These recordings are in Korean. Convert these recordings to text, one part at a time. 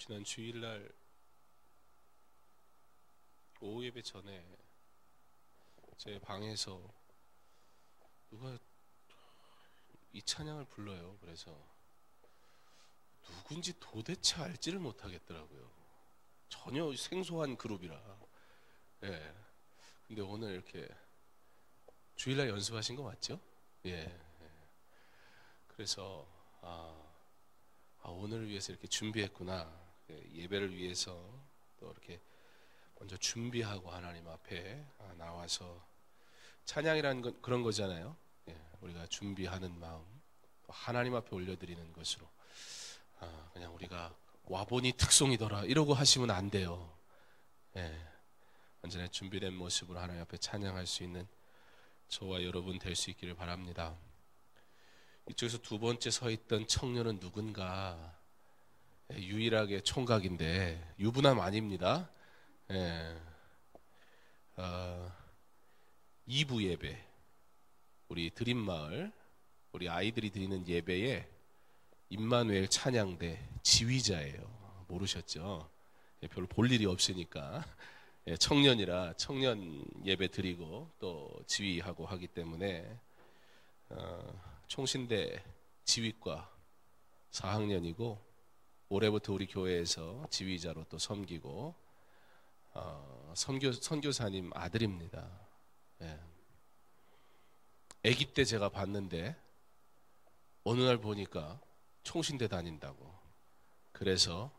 지난 주일날 오후 예배 전에 제 방에서 누가 이 찬양을 불러요. 그래서 누군지 도대체 알지를 못하겠더라고요. 전혀 생소한 그룹이라. 예. 근데 오늘 이렇게 주일날 연습하신 거 맞죠? 예. 그래서 오늘을 위해서 이렇게 준비했구나. 예배를 위해서 또 이렇게 먼저 준비하고 하나님 앞에 나와서 찬양이라는 건 그런 거잖아요. 예, 우리가 준비하는 마음, 또 하나님 앞에 올려드리는 것으로 그냥 우리가 와보니 특송이더라 이러고 하시면 안 돼요. 예, 언제나 준비된 모습으로 하나님 앞에 찬양할 수 있는 저와 여러분 될 수 있기를 바랍니다. 이쪽에서 두 번째 서 있던 청년은 누군가? 유일하게 총각인데 유부남 아닙니다. 예. 2부 예배, 우리 드림마을 우리 아이들이 드리는 예배에 임마누엘 찬양대 지휘자예요. 모르셨죠? 별로 볼 일이 없으니까 청년이라 청년 예배 드리고 또 지휘하고 하기 때문에 총신대 지휘과 4학년이고 올해부터 우리 교회에서 지휘자로 또 섬기고 선교사님 아들입니다. 예. 아기 때 제가 봤는데 어느 날 보니까 총신대 다닌다고. 그래서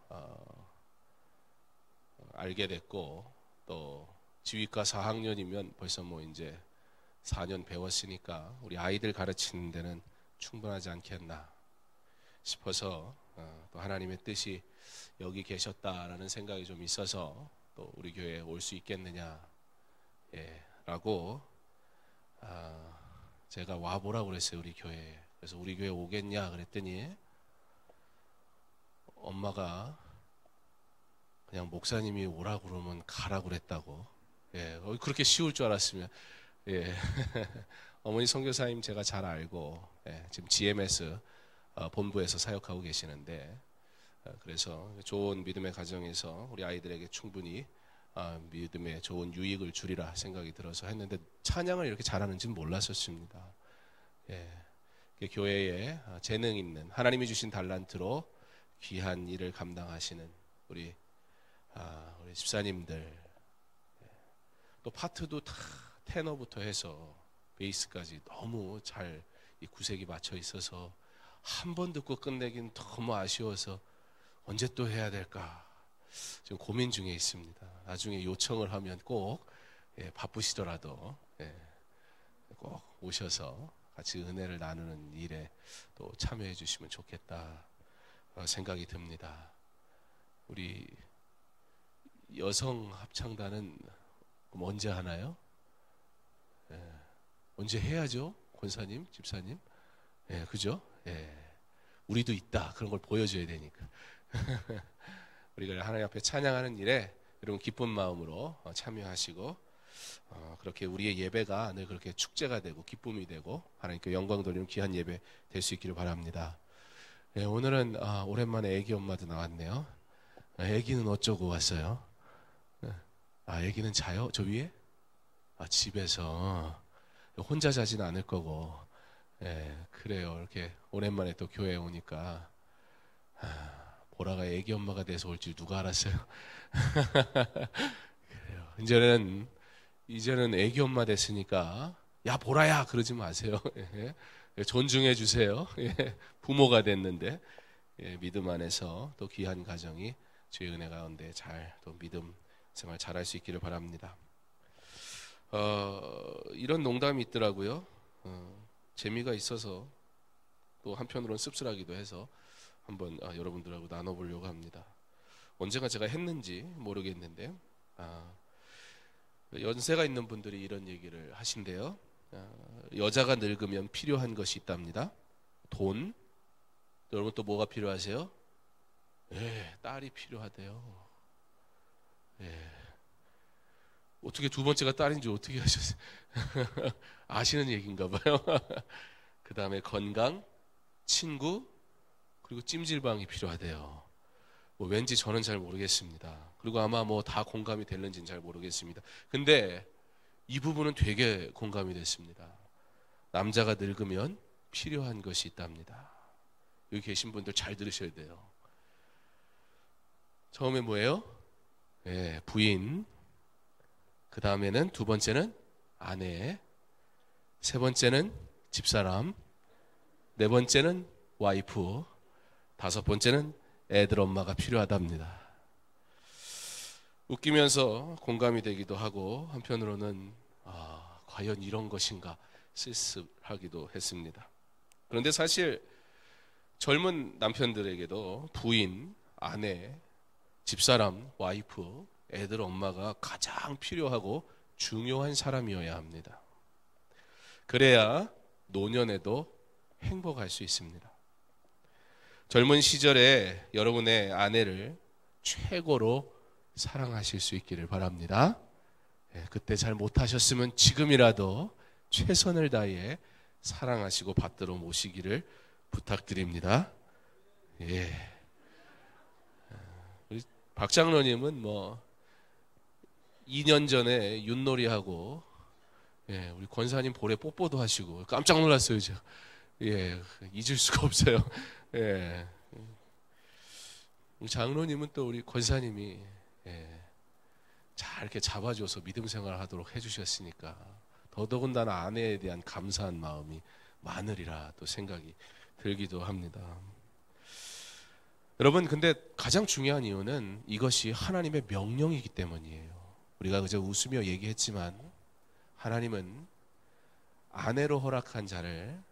알게 됐고 또 지휘과 4학년이면 벌써 뭐 이제 4년 배웠으니까 우리 아이들 가르치는 데는 충분하지 않겠나 싶어서 또 하나님의 뜻이 여기 계셨다라는 생각이 좀 있어서 또 우리 교회에 올 수 있겠느냐 라고 제가 와보라고 그랬어요. 우리 교회에. 그래서 우리 교회 오겠냐 그랬더니 엄마가 그냥 목사님이 오라고 그러면 가라고 그랬다고. 그렇게 쉬울 줄 알았으면 어머니 선교사님 제가 잘 알고 지금 GMS 본부에서 사역하고 계시는데 그래서 좋은 믿음의 가정에서 우리 아이들에게 충분히 믿음의 좋은 유익을 주리라 생각이 들어서 했는데 찬양을 이렇게 잘하는지는 몰랐었습니다. 교회에 재능 있는 하나님이 주신 달란트로 귀한 일을 감당하시는 우리 집사님들, 또 파트도 다 테너부터 해서 베이스까지 너무 잘 이 구색이 맞춰 있어서 한 번 듣고 끝내긴 너무 아쉬워서 언제 또 해야 될까 지금 고민 중에 있습니다. 나중에 요청을 하면 꼭 바쁘시더라도 꼭 오셔서 같이 은혜를 나누는 일에 또 참여해 주시면 좋겠다 생각이 듭니다. 우리 여성 합창단은 그럼 언제 하나요? 언제 해야죠? 권사님, 집사님? 그죠? 우리도 있다. 그런 걸 보여줘야 되니까. 우리가 하나님 앞에 찬양하는 일에 여러분 기쁜 마음으로 참여하시고 그렇게 우리의 예배가 늘 그렇게 축제가 되고 기쁨이 되고 하나님께 영광 돌리는 귀한 예배 될 수 있기를 바랍니다. 오늘은 오랜만에 애기 엄마도 나왔네요. 애기는 어쩌고 왔어요? 애기는 자요? 저 위에? 집에서 혼자 자지는 않을 거고. 그래요. 이렇게 오랜만에 또 교회에 오니까 보라가 애기 엄마가 돼서 올 줄 누가 알았어요? 그래요. 이제는 애기 엄마 됐으니까 야 보라야 그러지 마세요. 존중해 주세요. 부모가 됐는데 믿음 안에서 또 귀한 가정이 주의 은혜 가운데 잘 또 믿음 생활 잘할 수 있기를 바랍니다. 이런 농담이 있더라고요. 재미가 있어서 또 한편으로는 씁쓸하기도 해서 한번 여러분들하고 나눠보려고 합니다. 언젠가 제가 했는지 모르겠는데 연세가 있는 분들이 이런 얘기를 하신대요. 여자가 늙으면 필요한 것이 있답니다. 돈. 여러분 또 뭐가 필요하세요? 딸이 필요하대요. 어떻게 두 번째가 딸인지 어떻게 하셨어요? 아시는 얘기인가 봐요. 그 다음에 건강, 친구, 그리고 찜질방이 필요하대요. 뭐 왠지 저는 잘 모르겠습니다. 그리고 아마 뭐 다 공감이 될는지는 잘 모르겠습니다. 근데 이 부분은 되게 공감이 됐습니다. 남자가 늙으면 필요한 것이 있답니다. 여기 계신 분들 잘 들으셔야 돼요. 처음에 뭐예요? 예, 부인. 그 다음에는 두 번째는 아내. 세 번째는 집사람. 네 번째는 와이프. 다섯 번째는 애들 엄마가 필요하답니다. 웃기면서 공감이 되기도 하고 한편으로는 과연 이런 것인가 쓸쓸하기도 했습니다. 그런데 사실 젊은 남편들에게도 부인, 아내, 집사람, 와이프, 애들 엄마가 가장 필요하고 중요한 사람이어야 합니다. 그래야 노년에도 행복할 수 있습니다. 젊은 시절에 여러분의 아내를 최고로 사랑하실 수 있기를 바랍니다. 그때 잘 못하셨으면 지금이라도 최선을 다해 사랑하시고 받들어 모시기를 부탁드립니다. 예. 우리 박 장로님은 뭐 2년 전에 윷놀이하고 우리 권사님 볼에 뽀뽀도 하시고 깜짝 놀랐어요. 제가. 잊을 수가 없어요. 우리 장로님은 또 우리 권사님이 잘 이렇게 잡아줘서 믿음 생활을 하도록 해주셨으니까 더더군다나 아내에 대한 감사한 마음이 많으리라 또 생각이 들기도 합니다. 여러분, 근데 가장 중요한 이유는 이것이 하나님의 명령이기 때문이에요. 우리가 그저 웃으며 얘기했지만 하나님은 아내로 허락한 자를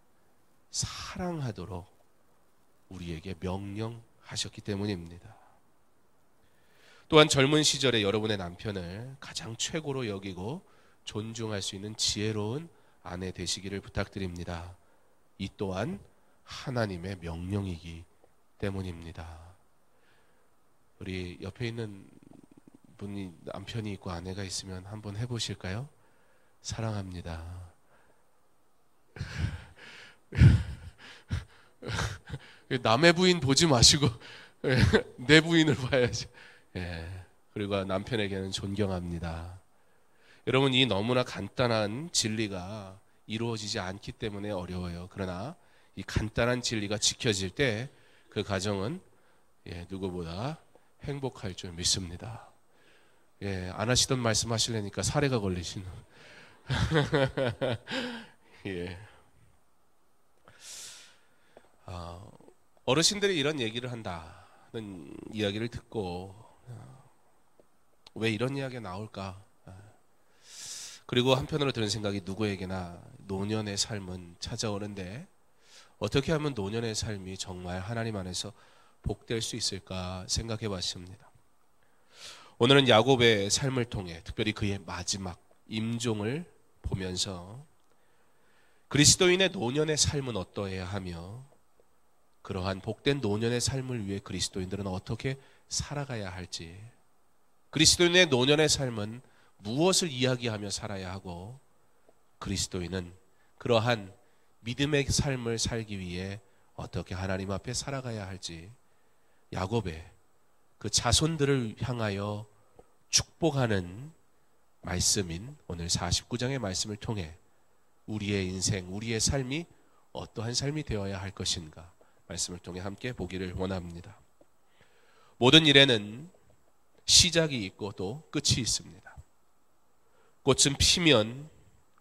사랑하도록 우리에게 명령하셨기 때문입니다. 또한 젊은 시절에 여러분의 남편을 가장 최고로 여기고 존중할 수 있는 지혜로운 아내 되시기를 부탁드립니다. 이 또한 하나님의 명령이기 때문입니다. 우리 옆에 있는 분이 남편이 있고 아내가 있으면 한번 해보실까요? 사랑합니다. 남의 부인 보지 마시고 내 부인을 봐야지. 그리고 남편에게는 존경합니다. 여러분, 이 너무나 간단한 진리가 이루어지지 않기 때문에 어려워요. 그러나 이 간단한 진리가 지켜질 때 그 가정은 누구보다 행복할 줄 믿습니다. 안 하시던 말씀 하시려니까 사례가 걸리시는. 어르신들이 이런 얘기를 한다는 이야기를 듣고 왜 이런 이야기가 나올까? 그리고 한편으로 드는 생각이 누구에게나 노년의 삶은 찾아오는데 어떻게 하면 노년의 삶이 정말 하나님 안에서 복될 수 있을까 생각해 봤습니다. 오늘은 야곱의 삶을 통해 특별히 그의 마지막 임종을 보면서 그리스도인의 노년의 삶은 어떠해야 하며 그러한 복된 노년의 삶을 위해 그리스도인들은 어떻게 살아가야 할지, 그리스도인의 노년의 삶은 무엇을 이야기하며 살아야 하고 그리스도인은 그러한 믿음의 삶을 살기 위해 어떻게 하나님 앞에 살아가야 할지 야곱의 그 자손들을 향하여 축복하는 말씀인 오늘 49장의 말씀을 통해 우리의 인생, 우리의 삶이 어떠한 삶이 되어야 할 것인가 말씀을 통해 함께 보기를 원합니다. 모든 일에는 시작이 있고 또 끝이 있습니다. 꽃은 피면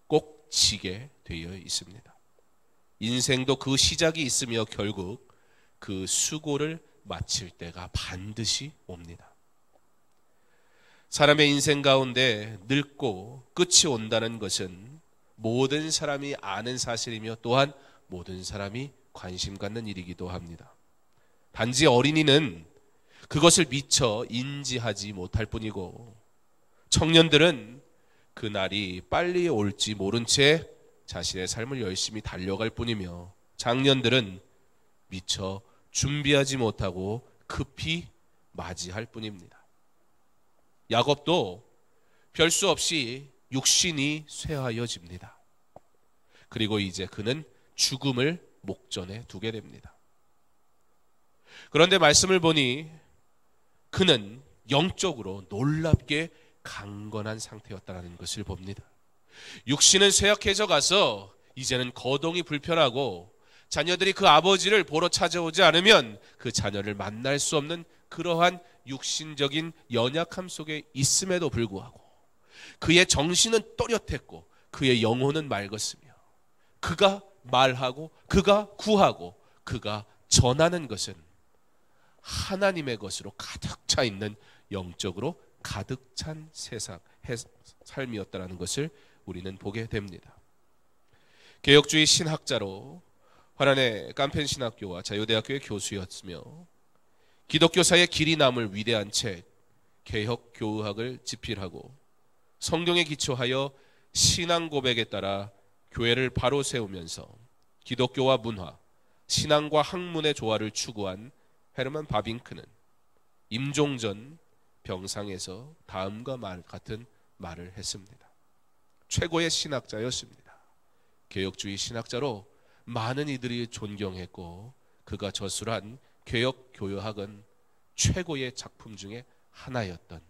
꼭 지게 되어 있습니다. 인생도 그 시작이 있으며 결국 그 수고를 마칠 때가 반드시 옵니다. 사람의 인생 가운데 늙고 끝이 온다는 것은 모든 사람이 아는 사실이며 또한 모든 사람이 관심 갖는 일이기도 합니다. 단지 어린이는 그것을 미처 인지하지 못할 뿐이고 청년들은 그날이 빨리 올지 모른 채 자신의 삶을 열심히 달려갈 뿐이며 장년들은 미처 준비하지 못하고 급히 맞이할 뿐입니다. 야곱도 별 수 없이 육신이 쇠하여집니다. 그리고 이제 그는 죽음을 목전에 두게 됩니다. 그런데 말씀을 보니 그는 영적으로 놀랍게 강건한 상태였다는 것을 봅니다. 육신은 쇠약해져 가서 이제는 거동이 불편하고 자녀들이 그 아버지를 보러 찾아오지 않으면 그 자녀를 만날 수 없는 그러한 육신적인 연약함 속에 있음에도 불구하고 그의 정신은 또렷했고 그의 영혼은 맑았으며 그가 말하고 그가 구하고 그가 전하는 것은 하나님의 것으로 가득 차 있는 영적으로 가득 찬 삶이었다는 것을 우리는 보게 됩니다. 개혁주의 신학자로 화란의 깜펜신학교와 자유대학교의 교수였으며 기독교사의 길이 남을 위대한 책 개혁교의학을 집필하고 성경에 기초하여 신앙 고백에 따라 교회를 바로 세우면서 기독교와 문화, 신앙과 학문의 조화를 추구한 헤르만 바빙크는 임종전 병상에서 다음과 같은 말을 했습니다. 최고의 신학자였습니다. 개혁주의 신학자로 많은 이들이 존경했고 그가 저술한 개혁교회학은 최고의 작품 중에 하나였던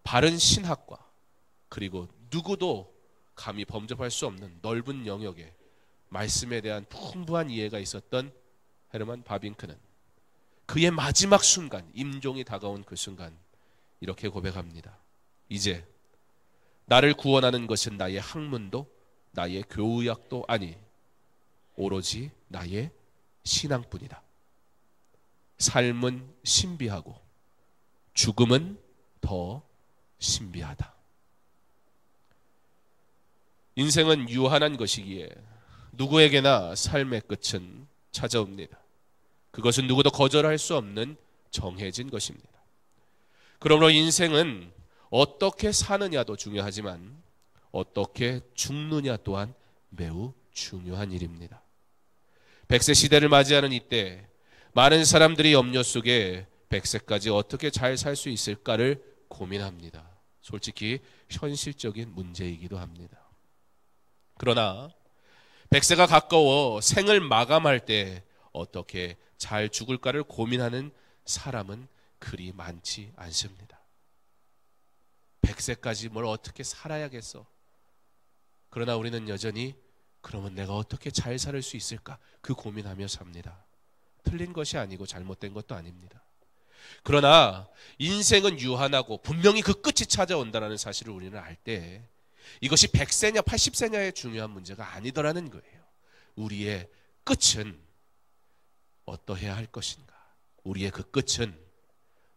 바른 신학과 그리고 누구도 감히 범접할 수 없는 넓은 영역에 말씀에 대한 풍부한 이해가 있었던 헤르만 바빙크는 그의 마지막 순간, 임종이 다가온 그 순간 이렇게 고백합니다. 이제 나를 구원하는 것은 나의 학문도 나의 교의학도 아니 오로지 나의 신앙뿐이다. 삶은 신비하고 죽음은 더 신비하다. 인생은 유한한 것이기에 누구에게나 삶의 끝은 찾아옵니다. 그것은 누구도 거절할 수 없는 정해진 것입니다. 그러므로 인생은 어떻게 사느냐도 중요하지만 어떻게 죽느냐 또한 매우 중요한 일입니다. 100세 시대를 맞이하는 이때 많은 사람들이 염려 속에 100세까지 어떻게 잘 살 수 있을까를 고민합니다. 솔직히 현실적인 문제이기도 합니다. 그러나 100세가 가까워 생을 마감할 때 어떻게 잘 죽을까를 고민하는 사람은 그리 많지 않습니다. 100세까지 뭘 어떻게 살아야겠어. 그러나 우리는 여전히 그러면 내가 어떻게 잘 살 수 있을까 그 고민하며 삽니다. 틀린 것이 아니고 잘못된 것도 아닙니다. 그러나 인생은 유한하고 분명히 그 끝이 찾아온다는 사실을 우리는 알 때 이것이 100세냐 80세냐의 중요한 문제가 아니더라는 거예요. 우리의 끝은 어떠해야 할 것인가? 우리의 그 끝은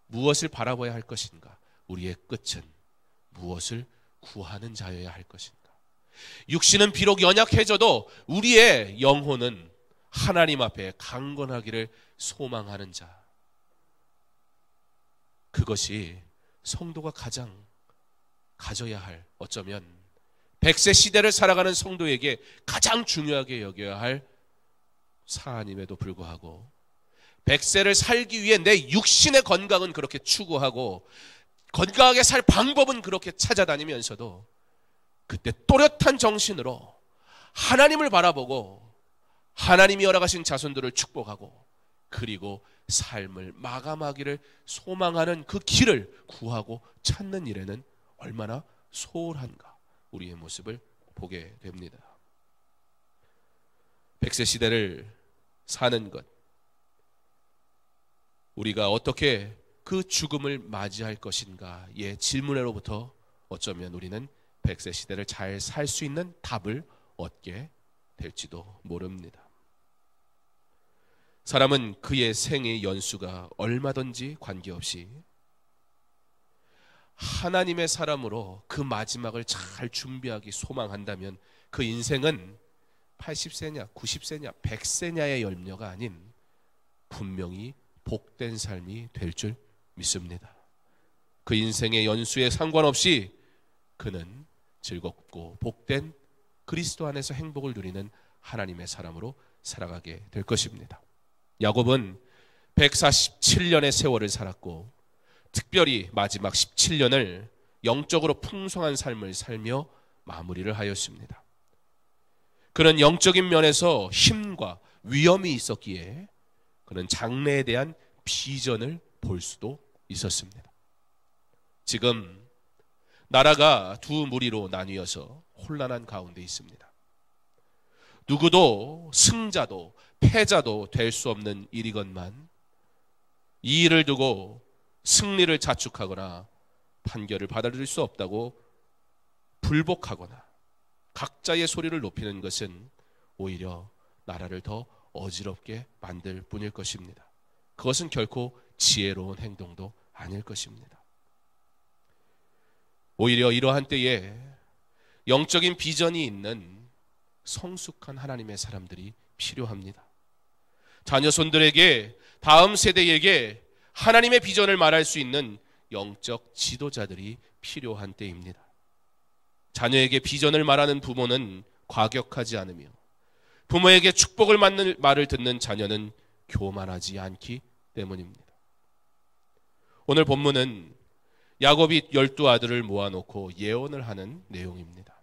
무엇을 바라봐야 할 것인가? 우리의 끝은 무엇을 구하는 자여야 할 것인가? 육신은 비록 연약해져도 우리의 영혼은 하나님 앞에 강건하기를 소망하는 자. 그것이 성도가 가장 가져야 할, 어쩌면 100세 시대를 살아가는 성도에게 가장 중요하게 여겨야 할 사안임에도 불구하고 100세를 살기 위해 내 육신의 건강은 그렇게 추구하고 건강하게 살 방법은 그렇게 찾아다니면서도 그때 또렷한 정신으로 하나님을 바라보고 하나님이 허락하신 자손들을 축복하고 그리고 삶을 마감하기를 소망하는 그 길을 구하고 찾는 일에는 얼마나 소홀한가 우리의 모습을 보게 됩니다. 100세 시대를 사는 것, 우리가 어떻게 그 죽음을 맞이할 것인가의 질문으로부터 어쩌면 우리는 100세 시대를 잘 살 수 있는 답을 얻게 될지도 모릅니다. 사람은 그의 생의 연수가 얼마든지 관계없이 하나님의 사람으로 그 마지막을 잘 준비하기 소망한다면 그 인생은 80세냐 90세냐 100세냐의 염려가 아닌 분명히 복된 삶이 될 줄 믿습니다. 그 인생의 연수에 상관없이 그는 즐겁고 복된 그리스도 안에서 행복을 누리는 하나님의 사람으로 살아가게 될 것입니다. 야곱은 147년의 세월을 살았고 특별히 마지막 17년을 영적으로 풍성한 삶을 살며 마무리를 하였습니다. 그는 영적인 면에서 힘과 위험이 있었기에 그는 장래에 대한 비전을 볼 수도 있었습니다. 지금 나라가 두 무리로 나뉘어서 혼란한 가운데 있습니다. 누구도 승자도 패자도 될 수 없는 일이건만 이 일을 두고 승리를 자축하거나 판결을 받아들일 수 없다고 불복하거나 각자의 소리를 높이는 것은 오히려 나라를 더 어지럽게 만들 뿐일 것입니다. 그것은 결코 지혜로운 행동도 아닐 것입니다. 오히려 이러한 때에 영적인 비전이 있는 성숙한 하나님의 사람들이 필요합니다. 자녀손들에게, 다음 세대에게 하나님의 비전을 말할 수 있는 영적 지도자들이 필요한 때입니다. 자녀에게 비전을 말하는 부모는 과격하지 않으며 부모에게 축복을 받는 말을 듣는 자녀는 교만하지 않기 때문입니다. 오늘 본문은 야곱이 12아들을 모아놓고 예언을 하는 내용입니다.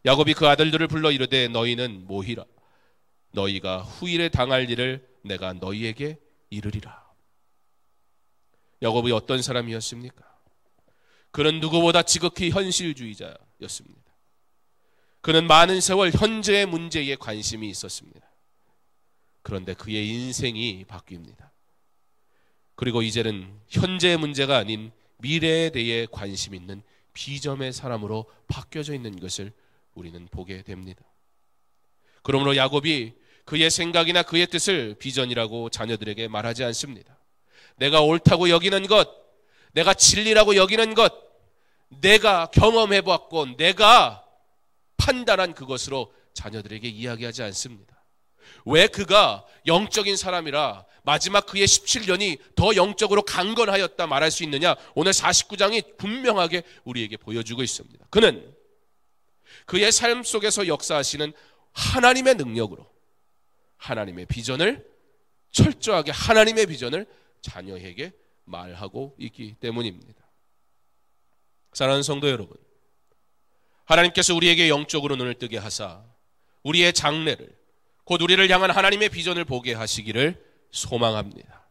야곱이 그 아들들을 불러 이르되 너희는 모이라. 너희가 후일에 당할 일을 내가 너희에게 이르리라. 야곱이 어떤 사람이었습니까? 그는 누구보다 지극히 현실주의자였습니다. 그는 많은 세월 현재의 문제에 관심이 있었습니다. 그런데 그의 인생이 바뀝니다. 그리고 이제는 현재의 문제가 아닌 미래에 대해 관심 있는 비전의 사람으로 바뀌어져 있는 것을 우리는 보게 됩니다. 그러므로 야곱이 그의 생각이나 그의 뜻을 비전이라고 자녀들에게 말하지 않습니다. 내가 옳다고 여기는 것, 내가 진리라고 여기는 것, 내가 경험해봤고 내가 판단한 그것으로 자녀들에게 이야기하지 않습니다. 왜 그가 영적인 사람이라 마지막 그의 17년이 더 영적으로 강건하였다 말할 수 있느냐? 오늘 49장이 분명하게 우리에게 보여주고 있습니다. 그는 그의 삶 속에서 역사하시는 하나님의 능력으로 하나님의 비전을 철저하게 하나님의 비전을 자녀에게 말하고 있기 때문입니다. 사랑하는 성도 여러분, 하나님께서 우리에게 영적으로 눈을 뜨게 하사 우리의 장래를 곧 우리를 향한 하나님의 비전을 보게 하시기를 소망합니다.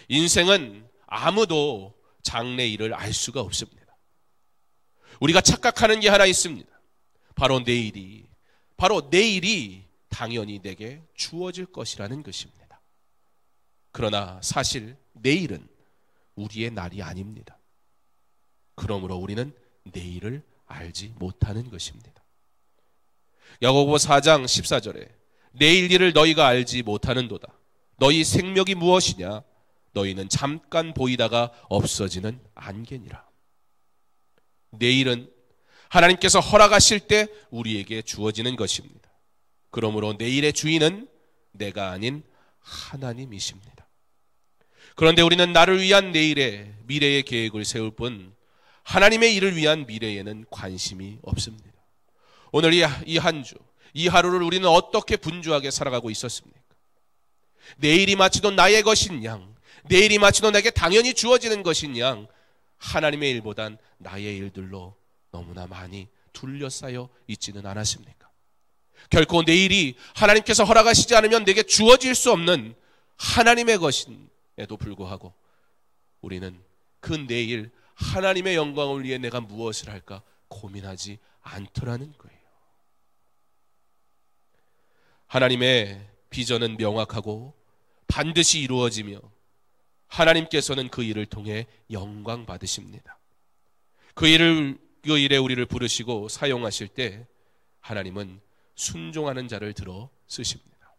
인생은 아무도 장래 일을 알 수가 없습니다. 우리가 착각하는 게 하나 있습니다. 바로 내일이 당연히 내게 주어질 것이라는 것입니다. 그러나 사실 내일은 우리의 날이 아닙니다. 그러므로 우리는 내일을 알지 못하는 것입니다. 야고보서 4장 14절에 내일 일을 너희가 알지 못하는도다. 너희 생명이 무엇이냐? 너희는 잠깐 보이다가 없어지는 안개니라. 내일은 하나님께서 허락하실 때 우리에게 주어지는 것입니다. 그러므로 내일의 주인은 내가 아닌 하나님이십니다. 그런데 우리는 나를 위한 내일의 미래의 계획을 세울 뿐 하나님의 일을 위한 미래에는 관심이 없습니다. 오늘 이 한 주, 이 하루를 우리는 어떻게 분주하게 살아가고 있었습니까? 내일이 마치도 나의 것인 양, 내일이 마치도 내게 당연히 주어지는 것인 양, 하나님의 일보단 나의 일들로 너무나 많이 둘러싸여 있지는 않았습니까? 결코 내일이 하나님께서 허락하시지 않으면 내게 주어질 수 없는 하나님의 것임에도 불구하고 우리는 그 내일 하나님의 영광을 위해 내가 무엇을 할까 고민하지 않더라는 거예요. 하나님의 비전은 명확하고 반드시 이루어지며 하나님께서는 그 일을 통해 영광 받으십니다. 그 일에 우리를 부르시고 사용하실 때 하나님은 순종하는 자를 들어 쓰십니다.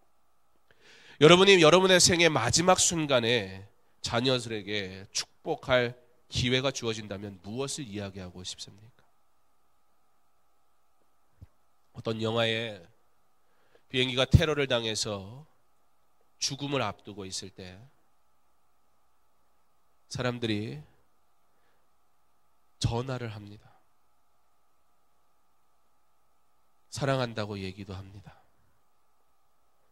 여러분이 여러분의 생의 마지막 순간에 자녀들에게 축복할 기회가 주어진다면 무엇을 이야기하고 싶습니까? 어떤 영화에 비행기가 테러를 당해서 죽음을 앞두고 있을 때 사람들이 전화를 합니다. 사랑한다고 얘기도 합니다.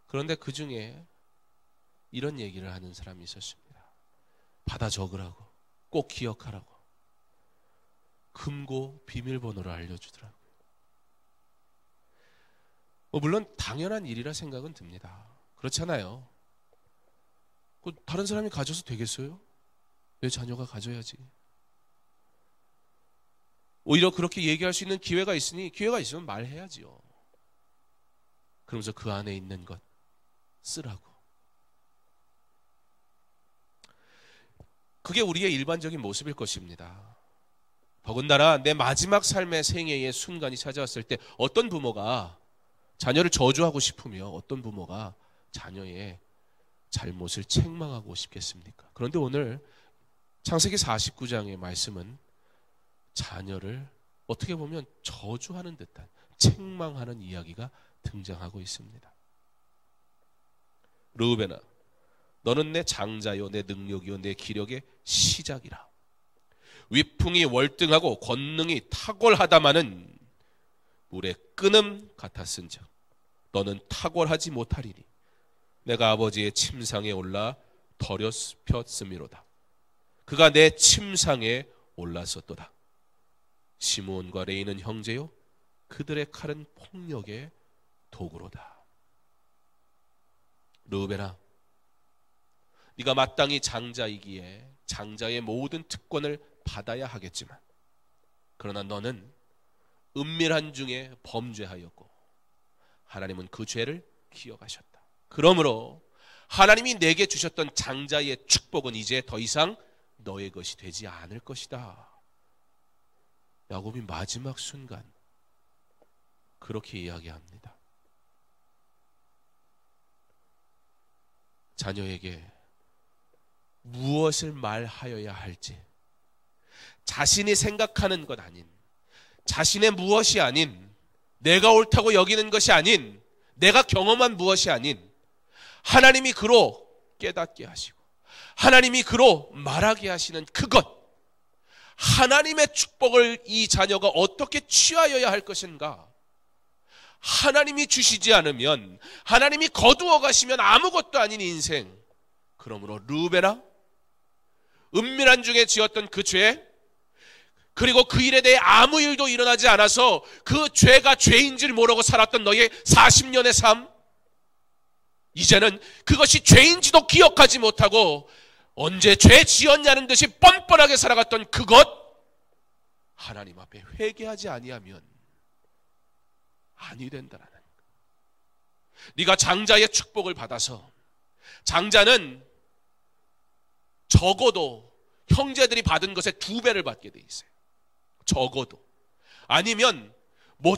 그런데 그 중에 이런 얘기를 하는 사람이 있었습니다. 받아 적으라고, 꼭 기억하라고 금고 비밀번호를 알려주더라고요. 물론 당연한 일이라 생각은 듭니다. 그렇잖아요. 다른 사람이 가져서 되겠어요? 내 자녀가 가져야지. 오히려 그렇게 얘기할 수 있는 기회가 있으니 기회가 있으면 말해야지요. 그러면서 그 안에 있는 것 쓰라고. 그게 우리의 일반적인 모습일 것입니다. 더군다나 내 마지막 삶의 생애의 순간이 찾아왔을 때 어떤 부모가 자녀를 저주하고 싶으며 어떤 부모가 자녀의 잘못을 책망하고 싶겠습니까? 그런데 오늘 창세기 49장의 말씀은 자녀를 어떻게 보면 저주하는 듯한 책망하는 이야기가 등장하고 있습니다. 르우벤아, 너는 내 장자요 내 능력이요 내 기력의 시작이라. 위풍이 월등하고 권능이 탁월하다마는 물의 끓음 같았은즉 너는 탁월하지 못하리니 내가 아버지의 침상에 올라 더럽혔음이로다. 그가 내 침상에 올랐었도다. 시므온과 레이는 형제요 그들의 칼은 폭력의 도구로다. 르우벤아, 네가 마땅히 장자이기에 장자의 모든 특권을 받아야 하겠지만 그러나 너는 은밀한 중에 범죄하였고 하나님은 그 죄를 기억하셨다. 그러므로 하나님이 내게 주셨던 장자의 축복은 이제 더 이상 너의 것이 되지 않을 것이다. 야곱이 마지막 순간 그렇게 이야기합니다. 자녀에게 무엇을 말하여야 할지, 자신이 생각하는 것 아닌, 자신의 무엇이 아닌, 내가 옳다고 여기는 것이 아닌, 내가 경험한 무엇이 아닌 하나님이 그로 깨닫게 하시고 하나님이 그로 말하게 하시는 그것, 하나님의 축복을 이 자녀가 어떻게 취하여야 할 것인가. 하나님이 주시지 않으면, 하나님이 거두어 가시면 아무것도 아닌 인생. 그러므로 르우벤아, 은밀한 중에 지었던 그 죄, 그리고 그 일에 대해 아무 일도 일어나지 않아서 그 죄가 죄인 줄 모르고 살았던 너의 40년의 삶, 이제는 그것이 죄인지도 기억하지 못하고 언제 죄 지었냐는 듯이 뻔뻔하게 살아갔던 그것, 하나님 앞에 회개하지 아니하면 아니 된다라는 것. 네가 장자의 축복을 받아서, 장자는 적어도 형제들이 받은 것의 2배를 받게 돼 있어요. 적어도. 아니면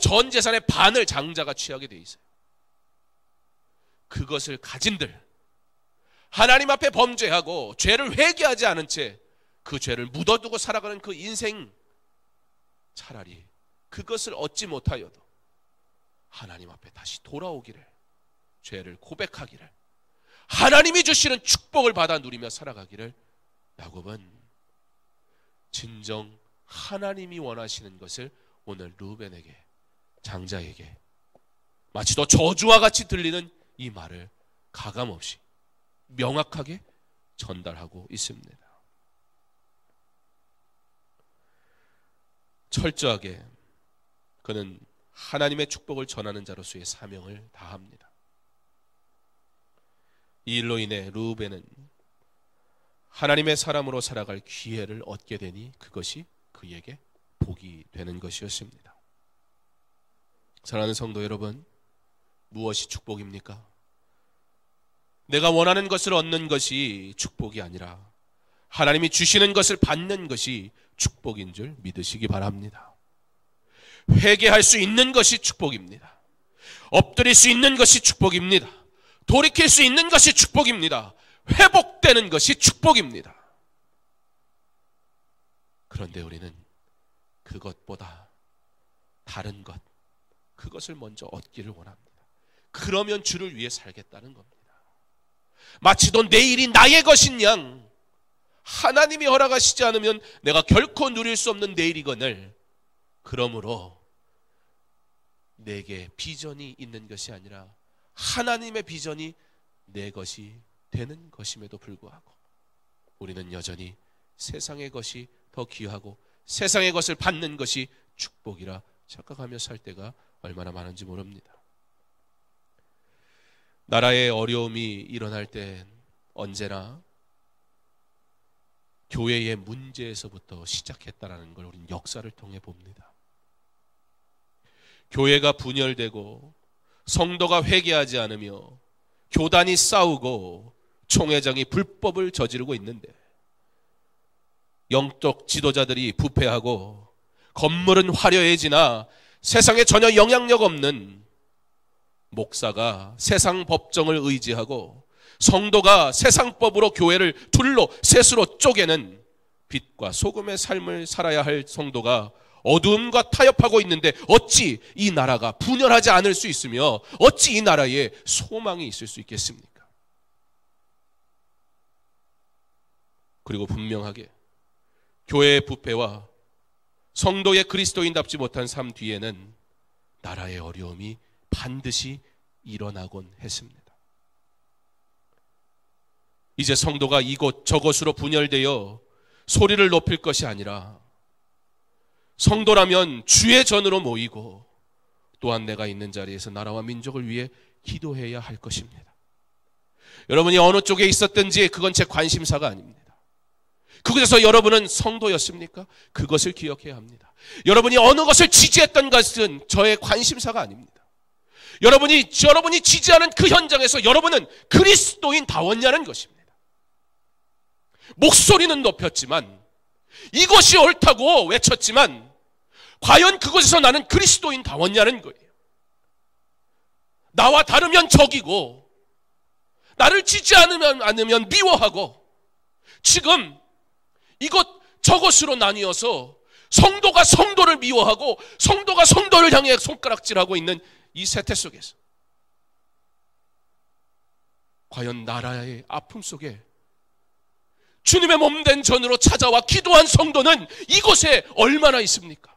전 재산의 반을 장자가 취하게 돼 있어요. 그것을 가진들, 하나님 앞에 범죄하고 죄를 회개하지 않은 채 그 죄를 묻어두고 살아가는 그 인생, 차라리 그것을 얻지 못하여도 하나님 앞에 다시 돌아오기를, 죄를 고백하기를, 하나님이 주시는 축복을 받아 누리며 살아가기를 야곱은 진정 하나님이 원하시는 것을 오늘 르우벤에게, 장자에게 마치 더 저주와 같이 들리는 이 말을 가감없이 명확하게 전달하고 있습니다. 철저하게 그는 하나님의 축복을 전하는 자로서의 사명을 다합니다. 이 일로 인해 르우벤은 하나님의 사람으로 살아갈 기회를 얻게 되니 그것이 그에게 복이 되는 것이었습니다. 사랑하는 성도 여러분, 무엇이 축복입니까? 내가 원하는 것을 얻는 것이 축복이 아니라 하나님이 주시는 것을 받는 것이 축복인 줄 믿으시기 바랍니다. 회개할 수 있는 것이 축복입니다. 엎드릴 수 있는 것이 축복입니다. 돌이킬 수 있는 것이 축복입니다. 회복되는 것이 축복입니다. 그런데 우리는 그것보다 다른 것, 그것을 먼저 얻기를 원합니다. 그러면 주를 위해 살겠다는 겁니다. 마치도 내일이 나의 것인 양, 하나님이 허락하시지 않으면 내가 결코 누릴 수 없는 내일이거늘, 그러므로 내게 비전이 있는 것이 아니라 하나님의 비전이 내 것이 되는 것임에도 불구하고 우리는 여전히 세상의 것이 더 귀하고 세상의 것을 받는 것이 축복이라 착각하며 살 때가 얼마나 많은지 모릅니다. 나라에 어려움이 일어날 때 언제나 교회의 문제에서부터 시작했다라는 걸 우리는 역사를 통해 봅니다. 교회가 분열되고 성도가 회개하지 않으며 교단이 싸우고 총회장이 불법을 저지르고 있는데, 영적 지도자들이 부패하고 건물은 화려해지나 세상에 전혀 영향력 없는 목사가 세상 법정을 의지하고 성도가 세상법으로 교회를 둘로 셋으로 쪼개는 빛과 소금의 삶을 살아야 할 성도가 어두움과 타협하고 있는데 어찌 이 나라가 분열하지 않을 수 있으며 어찌 이 나라에 소망이 있을 수 있겠습니까? 그리고 분명하게 교회의 부패와 성도의 그리스도인답지 못한 삶 뒤에는 나라의 어려움이 반드시 일어나곤 했습니다. 이제 성도가 이곳 저곳으로 분열되어 소리를 높일 것이 아니라 성도라면 주의 전으로 모이고 또한 내가 있는 자리에서 나라와 민족을 위해 기도해야 할 것입니다. 여러분이 어느 쪽에 있었든지 그건 제 관심사가 아닙니다. 그곳에서 여러분은 성도였습니까? 그것을 기억해야 합니다. 여러분이 어느 것을 지지했던 것은 저의 관심사가 아닙니다. 여러분이 지지하는 그 현장에서 여러분은 그리스도인다웠냐는 것입니다. 목소리는 높였지만, 이것이 옳다고 외쳤지만 과연 그곳에서 나는 그리스도인다웠냐는 거예요. 나와 다르면 적이고 나를 지지 않으면 미워하고, 지금 이것 저것으로 나뉘어서 성도가 성도를 미워하고 성도가 성도를 향해 손가락질하고 있는 이 세태 속에서 과연 나라의 아픔 속에 주님의 몸된 전으로 찾아와 기도한 성도는 이곳에 얼마나 있습니까?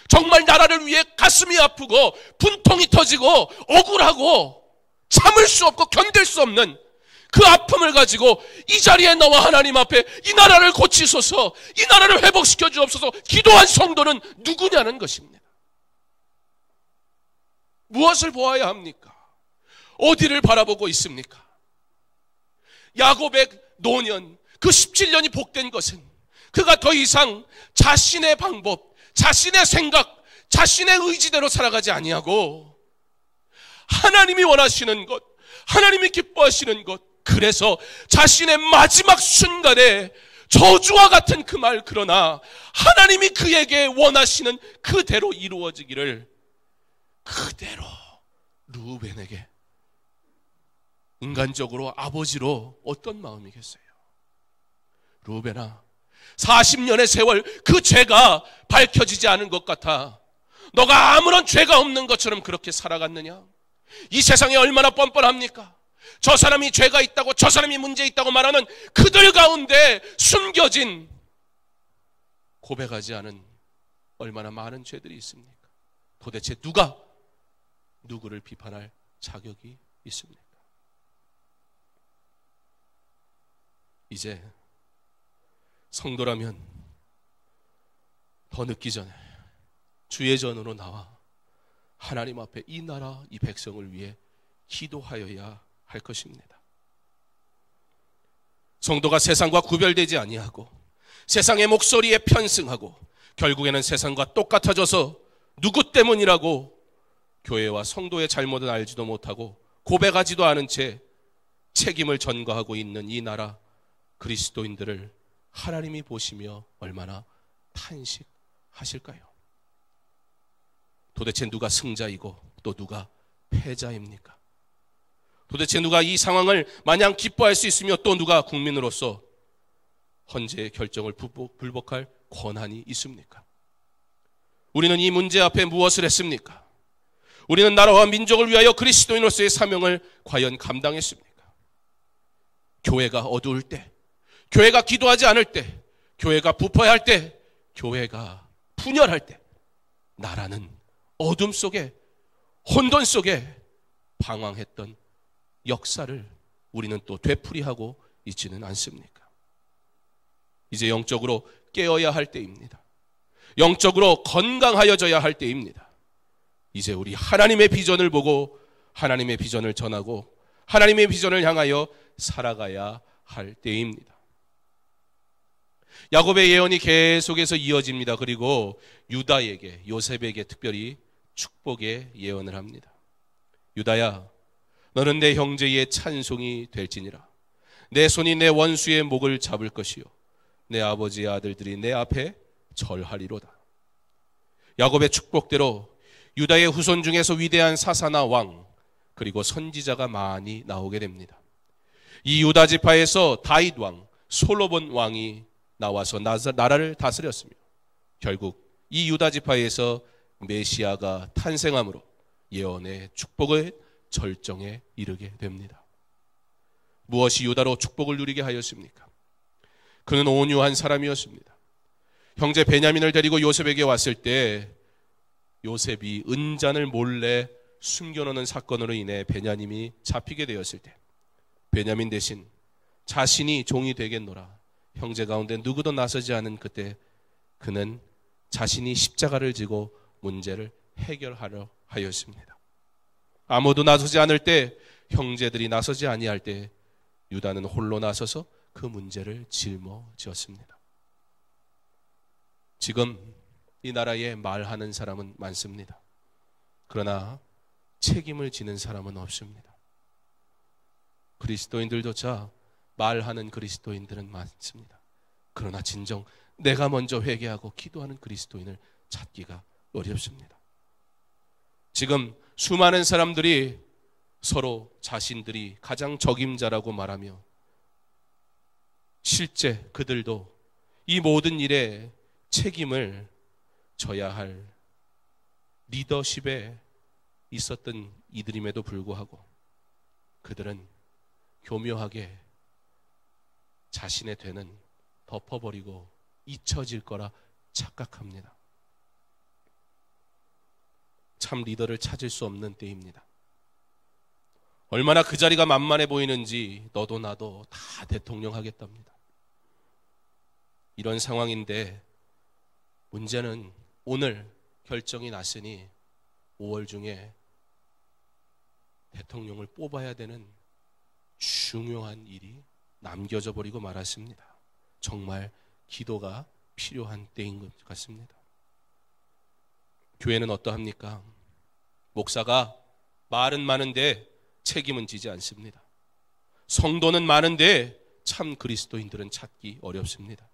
정말 나라를 위해 가슴이 아프고 분통이 터지고 억울하고 참을 수 없고 견딜 수 없는 그 아픔을 가지고 이 자리에 나와 하나님 앞에 이 나라를 고치소서, 이 나라를 회복시켜 주옵소서 기도한 성도는 누구냐는 것입니다. 무엇을 보아야 합니까? 어디를 바라보고 있습니까? 야곱의 노년, 그 17년이 복된 것은 그가 더 이상 자신의 방법, 자신의 생각, 자신의 의지대로 살아가지 아니하고 하나님이 원하시는 것, 하나님이 기뻐하시는 것, 그래서 자신의 마지막 순간에 저주와 같은 그 말, 그러나 하나님이 그에게 원하시는 그대로 이루어지기를 그대로 르우벤에게, 인간적으로 아버지로 어떤 마음이겠어요? 르우벤아, 40년의 세월 그 죄가 밝혀지지 않은 것 같아 너가 아무런 죄가 없는 것처럼 그렇게 살아갔느냐? 이 세상에 얼마나 뻔뻔합니까? 저 사람이 죄가 있다고, 저 사람이 문제 있다고 말하는 그들 가운데 숨겨진 고백하지 않은 얼마나 많은 죄들이 있습니까? 도대체 누가 누구를 비판할 자격이 있습니까? 이제 성도라면 더 늦기 전에 주의 전으로 나와 하나님 앞에 이 나라, 이 백성을 위해 기도하여야 할 것입니다. 성도가 세상과 구별되지 아니하고 세상의 목소리에 편승하고 결국에는 세상과 똑같아져서 누구 때문이라고 교회와 성도의 잘못을 알지도 못하고 고백하지도 않은 채 책임을 전가하고 있는 이 나라 그리스도인들을 하나님이 보시며 얼마나 탄식하실까요? 도대체 누가 승자이고 또 누가 패자입니까? 도대체 누가 이 상황을 마냥 기뻐할 수 있으며 또 누가 국민으로서 헌재의 결정을 불복할 권한이 있습니까? 우리는 이 문제 앞에 무엇을 했습니까? 우리는 나라와 민족을 위하여 그리스도인으로서의 사명을 과연 감당했습니까? 교회가 어두울 때, 교회가 기도하지 않을 때, 교회가 부패할 때, 교회가 분열할 때, 나라는 어둠 속에, 혼돈 속에 방황했던 역사를 우리는 또 되풀이하고 있지는 않습니까? 이제 영적으로 깨어야 할 때입니다. 영적으로 건강하여져야 할 때입니다. 이제 우리 하나님의 비전을 보고 하나님의 비전을 전하고 하나님의 비전을 향하여 살아가야 할 때입니다. 야곱의 예언이 계속해서 이어집니다. 그리고 유다에게, 요셉에게 특별히 축복의 예언을 합니다. 유다야, 너는 내 형제의 찬송이 될지니라. 내 손이 내 원수의 목을 잡을 것이요 내 아버지의 아들들이 내 앞에 절하리로다. 야곱의 축복대로 유다의 후손 중에서 위대한 사사나 왕, 그리고 선지자가 많이 나오게 됩니다. 이 유다 지파에서 다윗 왕, 솔로몬 왕이 나와서 나라를 다스렸으며 결국 이 유다 지파에서 메시아가 탄생함으로 예언의 축복의 절정에 이르게 됩니다. 무엇이 유다로 축복을 누리게 하였습니까? 그는 온유한 사람이었습니다. 형제 베냐민을 데리고 요셉에게 왔을 때 요셉이 은잔을 몰래 숨겨놓는 사건으로 인해 베냐민이 잡히게 되었을 때 베냐민 대신 자신이 종이 되겠노라, 형제 가운데 누구도 나서지 않은 그때 그는 자신이 십자가를 지고 문제를 해결하려 하였습니다. 아무도 나서지 않을 때, 형제들이 나서지 아니할 때 유다는 홀로 나서서 그 문제를 짊어지었습니다. 지금 이 나라에 말하는 사람은 많습니다. 그러나 책임을 지는 사람은 없습니다. 그리스도인들조차 말하는 그리스도인들은 많습니다. 그러나 진정 내가 먼저 회개하고 기도하는 그리스도인을 찾기가 어렵습니다. 지금 수많은 사람들이 서로 자신들이 가장 적임자라고 말하며 실제 그들도 이 모든 일에 책임을 져야 할 리더십에 있었던 이들임에도 불구하고 그들은 교묘하게 자신의 죄는 덮어버리고 잊혀질 거라 착각합니다. 참 리더를 찾을 수 없는 때입니다. 얼마나 그 자리가 만만해 보이는지 너도 나도 다 대통령 하겠답니다. 이런 상황인데 문제는 오늘 결정이 났으니 5월 중에 대통령을 뽑아야 되는 중요한 일이 남겨져 버리고 말았습니다. 정말 기도가 필요한 때인 것 같습니다. 교회는 어떠합니까? 목사가 말은 많은데 책임은 지지 않습니다. 성도는 많은데 참 그리스도인들은 찾기 어렵습니다.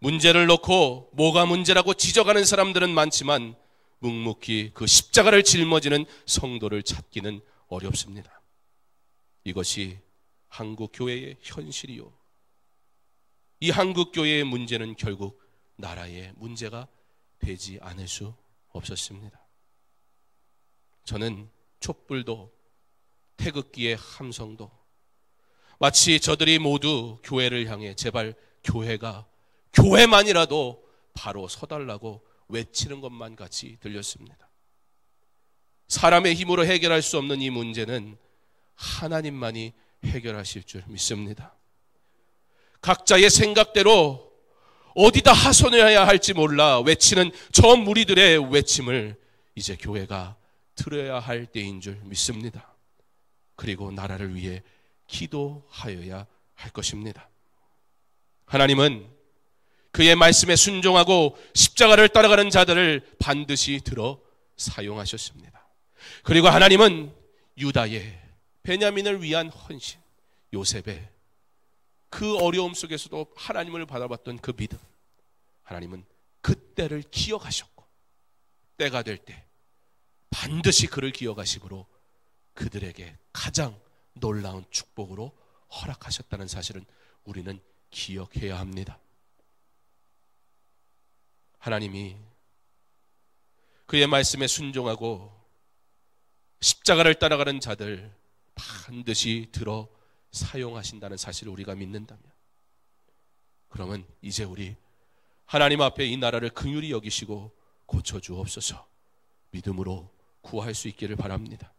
문제를 놓고 뭐가 문제라고 지적하는 사람들은 많지만 묵묵히 그 십자가를 짊어지는 성도를 찾기는 어렵습니다. 이것이 한국 교회의 현실이요, 이 한국 교회의 문제는 결국 나라의 문제가 되지 않을 수 없었습니다. 저는 촛불도 태극기의 함성도 마치 저들이 모두 교회를 향해 제발 교회만이라도 바로 서달라고 외치는 것만 같이 들렸습니다. 사람의 힘으로 해결할 수 없는 이 문제는 하나님만이 해결하실 줄 믿습니다. 각자의 생각대로 어디다 하소연해야 할지 몰라 외치는 저 무리들의 외침을 이제 교회가 들어야 할 때인 줄 믿습니다. 그리고 나라를 위해 기도하여야 할 것입니다. 하나님은 그의 말씀에 순종하고 십자가를 따라가는 자들을 반드시 들어 사용하셨습니다. 그리고 하나님은 유다의 베냐민을 위한 헌신, 요셉의 그 어려움 속에서도 하나님을 바라봤던 그 믿음, 하나님은 그때를 기억하셨고 때가 될 때 반드시 그를 기억하심으로 그들에게 가장 놀라운 축복으로 허락하셨다는 사실은 우리는 기억해야 합니다. 하나님이 그의 말씀에 순종하고 십자가를 따라가는 자들 반드시 들어 사용하신다는 사실을 우리가 믿는다면, 그러면 이제 우리 하나님 앞에 이 나라를 긍휼히 여기시고 고쳐주옵소서 믿음으로 구할 수 있기를 바랍니다.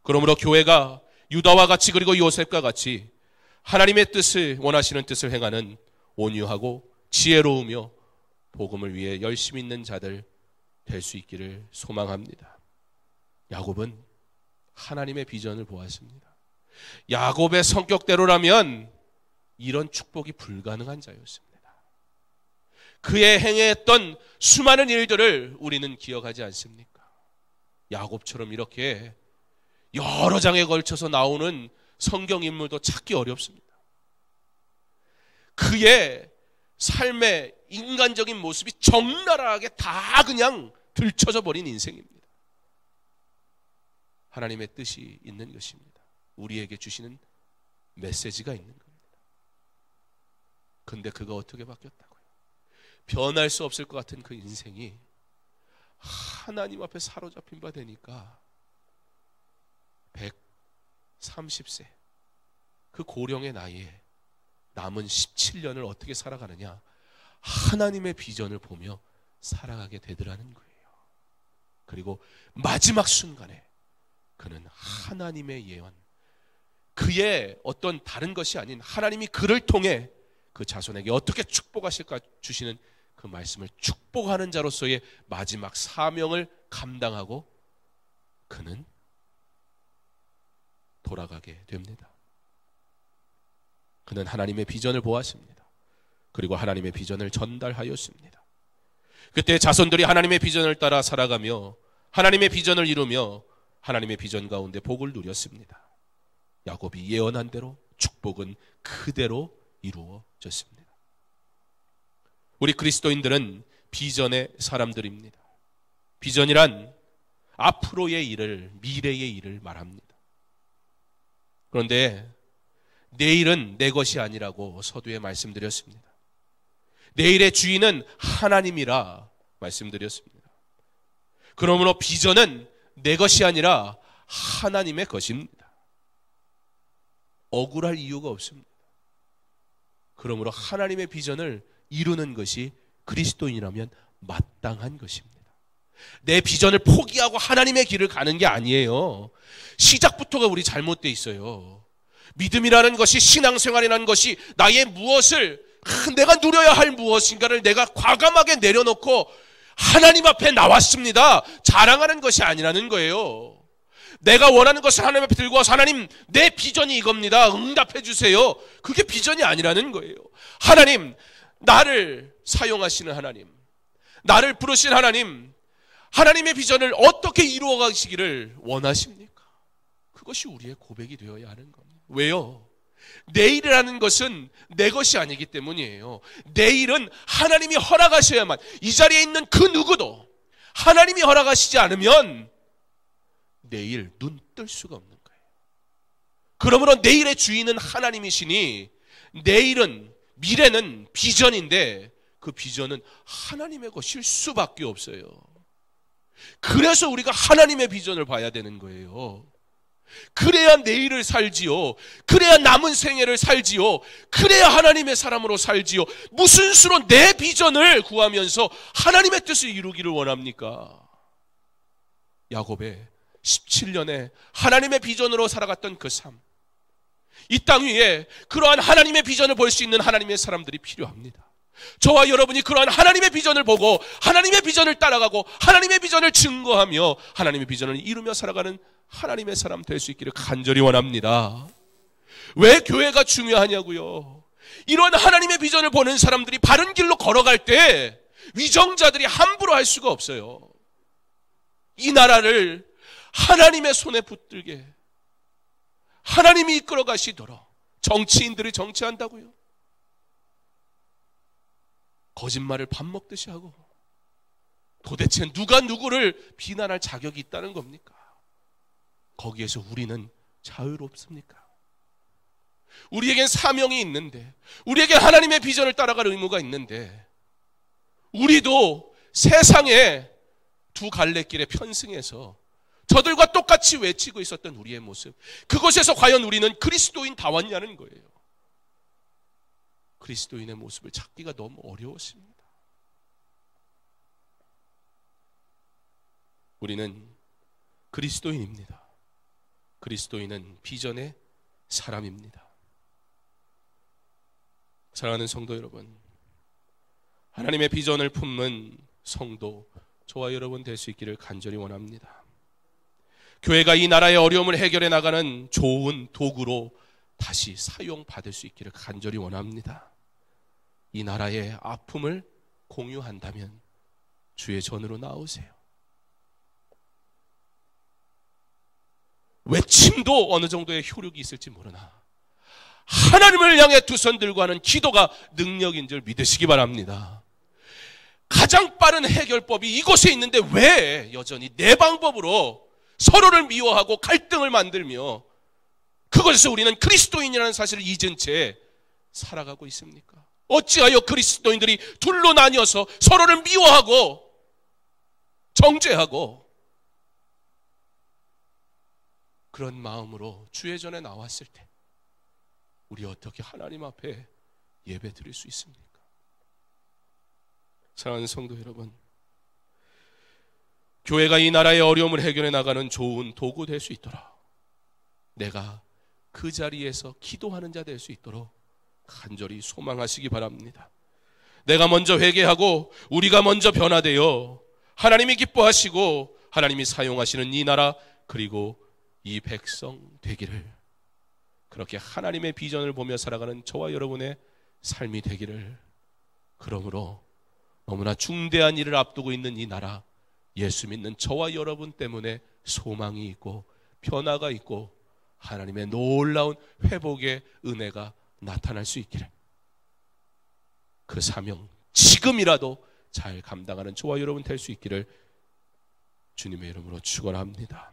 그러므로 교회가 유다와 같이 그리고 요셉과 같이 하나님의 뜻을 원하시는 뜻을 행하는 온유하고 지혜로우며 복음을 위해 열심히 있는 자들 될 수 있기를 소망합니다. 야곱은 하나님의 비전을 보았습니다. 야곱의 성격대로라면 이런 축복이 불가능한 자였습니다. 그의 행했던 수많은 일들을 우리는 기억하지 않습니까? 야곱처럼 이렇게 여러 장에 걸쳐서 나오는 성경 인물도 찾기 어렵습니다. 그의 삶의 인간적인 모습이 적나라하게 다 그냥 들춰져 버린 인생입니다. 하나님의 뜻이 있는 것입니다. 우리에게 주시는 메시지가 있는 겁니다. 근데 그가 어떻게 바뀌었다고요? 변할 수 없을 것 같은 그 인생이 하나님 앞에 사로잡힌 바 되니까 130세 그 고령의 나이에 남은 17년을 어떻게 살아가느냐, 하나님의 비전을 보며 살아가게 되더라는 거예요. 그리고 마지막 순간에 그는 하나님의 예언, 그의 어떤 다른 것이 아닌 하나님이 그를 통해 그 자손에게 어떻게 축복하실까 주시는 그 말씀을 축복하는 자로서의 마지막 사명을 감당하고 그는 돌아가게 됩니다. 그는 하나님의 비전을 보았습니다. 그리고 하나님의 비전을 전달하였습니다. 그때 자손들이 하나님의 비전을 따라 살아가며 하나님의 비전을 이루며 하나님의 비전 가운데 복을 누렸습니다. 야곱이 예언한 대로 축복은 그대로 이루어졌습니다. 우리 그리스도인들은 비전의 사람들입니다. 비전이란 앞으로의 일을, 미래의 일을 말합니다. 그런데 내일은 내 것이 아니라고 서두에 말씀드렸습니다. 내일의 주인은 하나님이라 말씀드렸습니다. 그러므로 비전은 내 것이 아니라 하나님의 것입니다. 억울할 이유가 없습니다. 그러므로 하나님의 비전을 이루는 것이 그리스도인이라면 마땅한 것입니다. 내 비전을 포기하고 하나님의 길을 가는 게 아니에요. 시작부터가 우리 잘못되어 있어요. 믿음이라는 것이, 신앙생활이라는 것이 나의 무엇을, 내가 누려야 할 무엇인가를 내가 과감하게 내려놓고 하나님 앞에 나왔습니다, 자랑하는 것이 아니라는 거예요. 내가 원하는 것을 하나님 앞에 들고 와서 하나님, 내 비전이 이겁니다, 응답해 주세요. 그게 비전이 아니라는 거예요. 하나님, 나를 사용하시는 하나님, 나를 부르신 하나님, 하나님의 비전을 어떻게 이루어 가시기를 원하십니까? 그것이 우리의 고백이 되어야 하는 겁니다. 왜요? 내일이라는 것은 내 것이 아니기 때문이에요. 내일은 하나님이 허락하셔야만, 이 자리에 있는 그 누구도 하나님이 허락하시지 않으면 내일 눈 뜰 수가 없는 거예요. 그러므로 내일의 주인은 하나님이시니 내일은, 미래는 비전인데 그 비전은 하나님의 것일 수밖에 없어요. 그래서 우리가 하나님의 비전을 봐야 되는 거예요. 그래야 내일을 살지요. 그래야 남은 생애를 살지요. 그래야 하나님의 사람으로 살지요. 무슨 수로 내 비전을 구하면서 하나님의 뜻을 이루기를 원합니까? 야곱의 17년에 하나님의 비전으로 살아갔던 그 삶, 이 땅 위에 그러한 하나님의 비전을 볼 수 있는 하나님의 사람들이 필요합니다. 저와 여러분이 그러한 하나님의 비전을 보고 하나님의 비전을 따라가고 하나님의 비전을 증거하며 하나님의 비전을 이루며 살아가는 하나님의 사람 될 수 있기를 간절히 원합니다. 왜 교회가 중요하냐고요? 이런 하나님의 비전을 보는 사람들이 바른 길로 걸어갈 때 위정자들이 함부로 할 수가 없어요. 이 나라를 하나님의 손에 붙들게 하나님이 이끌어 가시도록 정치인들이 정치한다고요? 거짓말을 밥 먹듯이 하고 도대체 누가 누구를 비난할 자격이 있다는 겁니까? 거기에서 우리는 자유롭습니까? 우리에겐 사명이 있는데, 우리에겐 하나님의 비전을 따라갈 의무가 있는데, 우리도 세상에 두 갈래길에 편승해서 저들과 똑같이 외치고 있었던 우리의 모습, 그곳에서 과연 우리는 그리스도인 다웠냐는 거예요. 그리스도인의 모습을 찾기가 너무 어려웠습니다. 우리는 그리스도인입니다. 그리스도인은 비전의 사람입니다. 사랑하는 성도 여러분, 하나님의 비전을 품는 성도, 저와 여러분 될 수 있기를 간절히 원합니다. 교회가 이 나라의 어려움을 해결해 나가는 좋은 도구로 다시 사용받을 수 있기를 간절히 원합니다. 이 나라의 아픔을 공유한다면 주의 전으로 나오세요. 외침도 어느 정도의 효력이 있을지 모르나 하나님을 향해 두 손 들고 하는 기도가 능력인 줄 믿으시기 바랍니다. 가장 빠른 해결법이 이곳에 있는데 왜 여전히 내 방법으로 서로를 미워하고 갈등을 만들며 그것에서 우리는 그리스도인이라는 사실을 잊은 채 살아가고 있습니까? 어찌하여 그리스도인들이 둘로 나뉘어서 서로를 미워하고 정죄하고 그런 마음으로 주의 전에 나왔을 때 우리 어떻게 하나님 앞에 예배 드릴 수 있습니까? 사랑하는 성도 여러분, 교회가 이 나라의 어려움을 해결해 나가는 좋은 도구 될 수 있도록 내가 그 자리에서 기도하는 자 될 수 있도록 간절히 소망하시기 바랍니다. 내가 먼저 회개하고 우리가 먼저 변화되어 하나님이 기뻐하시고 하나님이 사용하시는 이 나라 그리고 이 백성 되기를, 그렇게 하나님의 비전을 보며 살아가는 저와 여러분의 삶이 되기를, 그러므로 너무나 중대한 일을 앞두고 있는 이 나라, 예수 믿는 저와 여러분 때문에 소망이 있고 변화가 있고 하나님의 놀라운 회복의 은혜가 나타날 수 있기를, 그 사명 지금이라도 잘 감당하는 저와 여러분 될 수 있기를 주님의 이름으로 축원합니다.